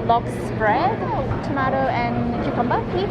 log spread, tomato and cucumber, please.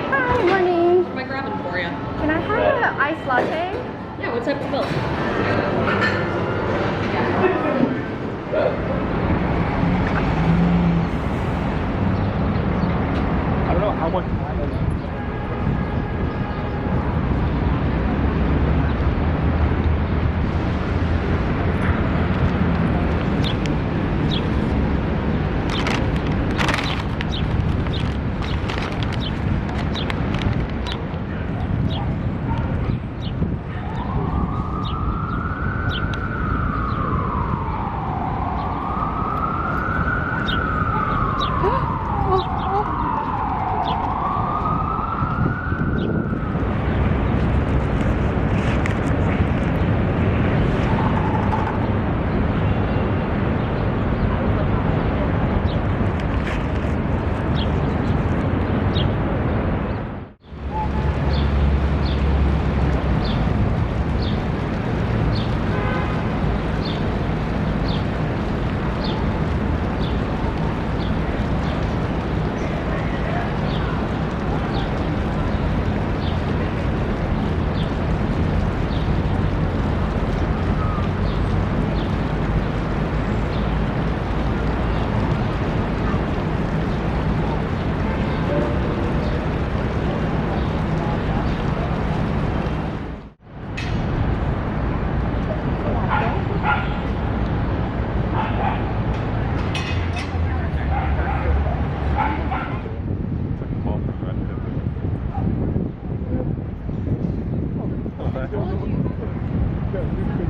Hi, morning. What am I grabbing for you? Can I have an iced latte? Yeah, what type of milk? I don't know how much time is.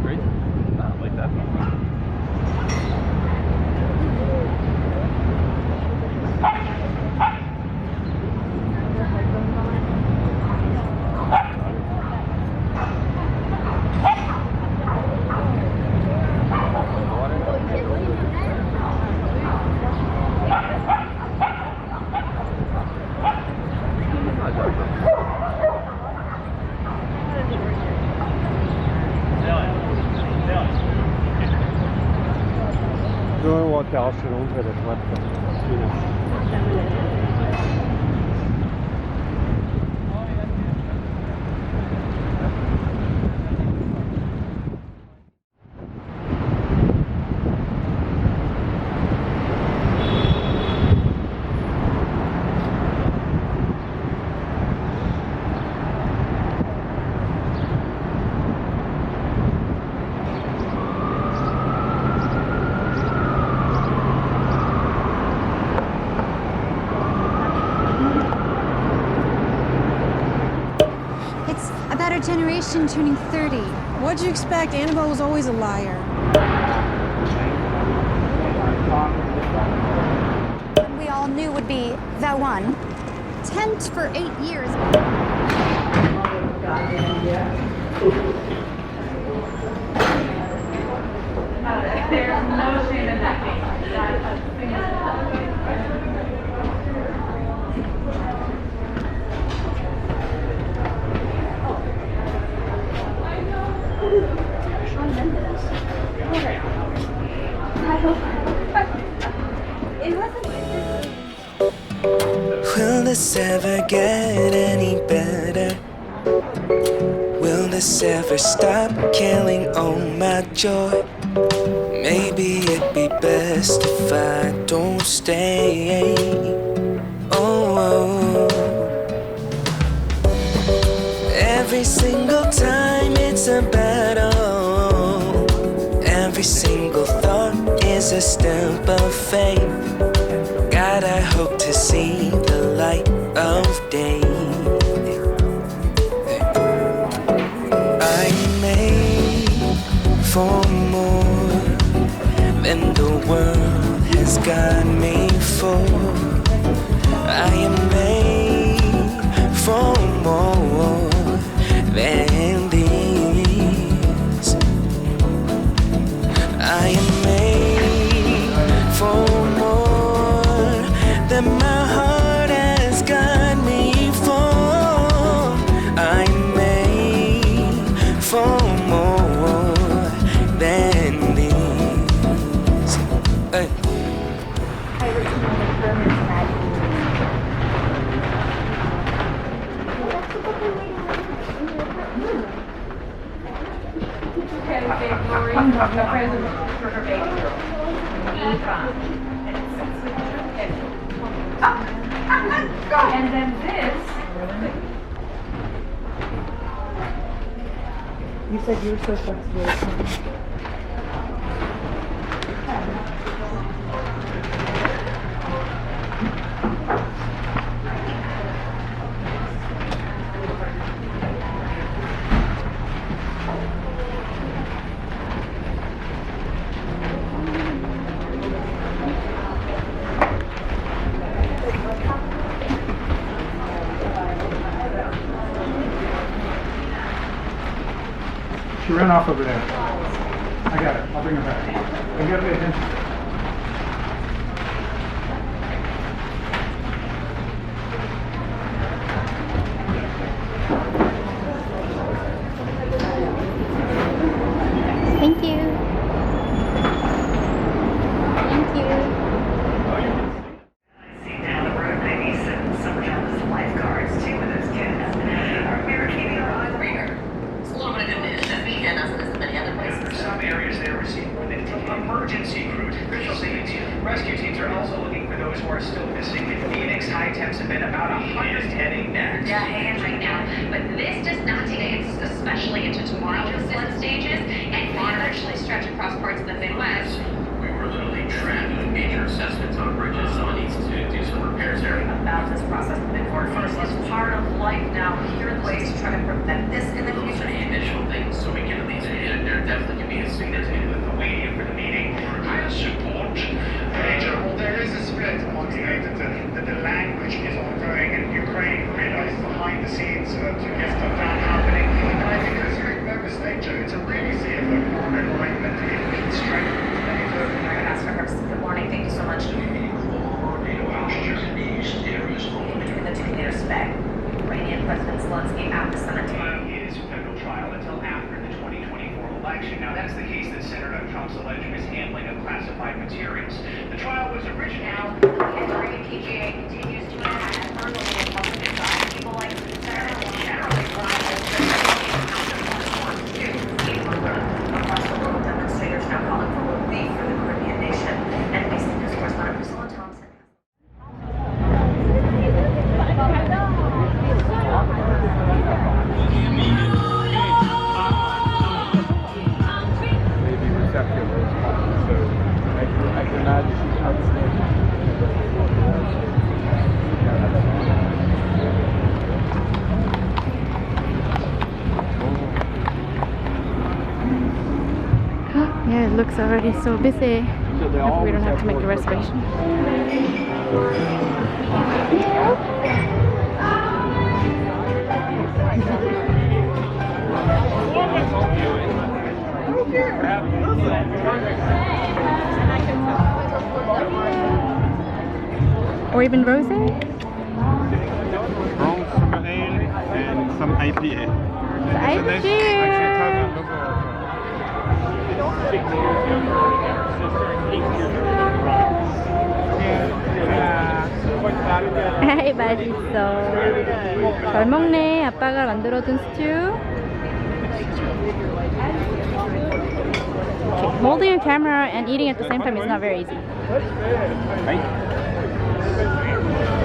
Great. Not like that. Nur war der Ausschnitt unter der Schwarze. It's about our generation turning 30. What'd you expect? Annabelle was always a liar. We all knew would be the one. Tent for 8 years. There's no shame in that game. Will this ever get any better? Will this ever stop killing all my joy? Maybe it'd be best if I don't stay. Oh, every single time it's a battle. Every single thought is a step of faith. God, I hope to see the light of day. world has got me full. I am made for more than this. I am made for more than my heart has got me for. I'm made for more than this. Hey. Okay, Lori, no present for her baby girl. And then this. You said you were so flexible. She ran off over there. I got it. I'll bring her back. You gotta pay attention. Thank you. Thank you. See down the road, maybe some summer jobs as lifeguards too with those kids. We're keeping our eyes on her. It's a little bit of good news. This weekend, as it is in many other places. Some areas they are receiving emergency crews. Officials say rescue teams are also looking for those who are still missing. In Phoenix, high temps have been about 100 heading next. Yeah, hands right now. But this does not take it's especially into tomorrow with flood stages and can actually stretch across parts of the Midwest. We were literally trapped with major assessments on bridges. Someone needs to do some repairs there. About this process moving forward. First, it's part of life now. Here are the ways to try to prevent this in the Those future. are the initial things, so we can at least hit it. There definitely can be a significant With the waiting for the meeting, I support. Major, well, there is a split amongst the language is ongoing, and Ukraine realizes behind the scenes to get stuff down happening. And I think as a member state, Joe, to really see if the alignment in strength. Good morning. Thank you so much. Between the two leaders, Iranian President Zelensky at the Senate tomorrow. Is federal trial until after the 2024 election. Now, that's the case that Senator Trump's alleged mishandling of classified materials. The trial was originally. Now, the PGA continues to attack verbally and publicly people like Senator generally Across the world, demonstrators now calling for relief for the Caribbean nation. And NBC News correspondent Priscilla Thompson. Maybe receptive response. So I can imagine she's outstanding. Yeah, it looks already so busy. Hopefully we don't have to make a reservation. Or even rosé? Brown Summer Ale and some IPA. 아이 맛있어. 잘 먹네. 아빠가 만들어준 스튜. Okay, holding a camera and eating at the same time is not very easy.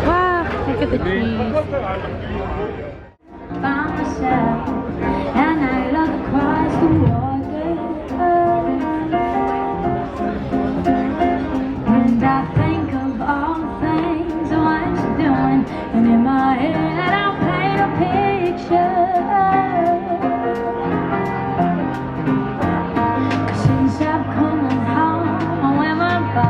Wow, look at the cheese. Found myself, and I love across the water. And I think of all the things what you're doing, and in my head I'll paint a picture. Since I've come home with my body.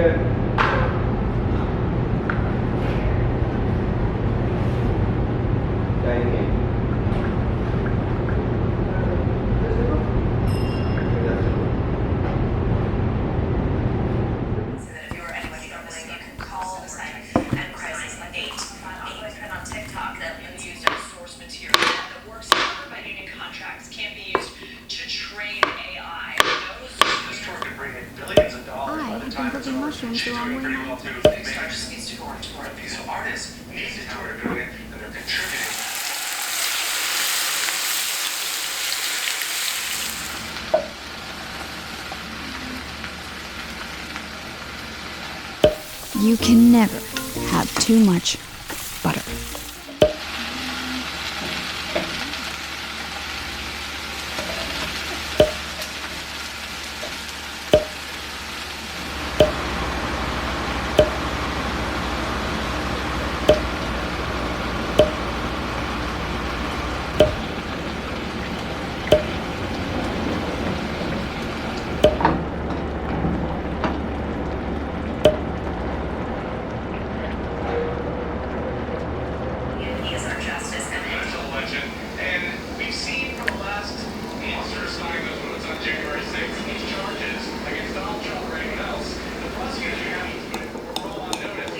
If you're anybody struggling, you can call the site at crisis 858. And on TikTok, that been used as source material that works covered by union contracts can be used to train AI. This tour could bring in billions of dollars by the time it's over. She's doing pretty well too. Star just needs to go on tour. These artists need to know they're doing it and they're contributing. You can never have too much butter. He is our justice and That's a legend. And we've seen from the last officer assigned those when it's on January 6th, these charges against Donald Trump or anyone else. The prosecutors are having to put it all on notice.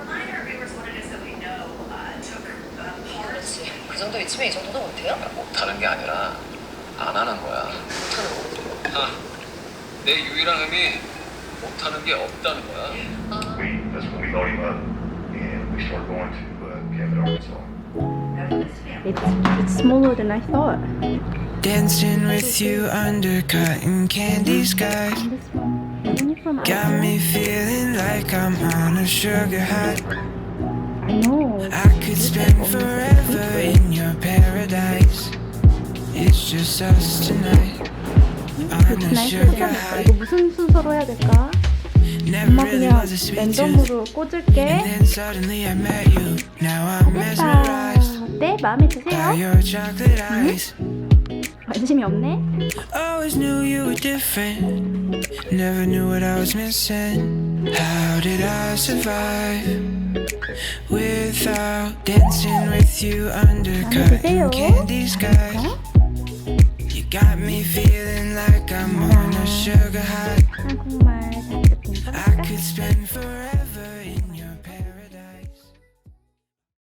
remind our viewers what it is that we know took part. 그 정도 있으면 이 정도도 못해요? 못하는 게 아니라 안 하는 거야. 내 유일한 의미 못하는 게 없다는 거야. That's when we load him up and we start going to Cabot, Arkansas. It's smaller than I thought. Dancing with you under cotton candy skies. Got me feeling like I'm on a sugar high. I know. I could spend forever in your paradise. It's just us tonight on a sugar high. 이거 무슨 순서로 해야 될까? Never 엄마 really 그냥 was a sweet tooth. 랜덤으로 꽂을게. And then suddenly I met you. Now I'm mesmerized 네, 마음에 by 드세요? your chocolate eyes. 관심이 없네? Always knew you were different. Never knew what I was missing. How did I survive without dancing with you under cotton candy skies? You got me feeling like I'm on a sugar high.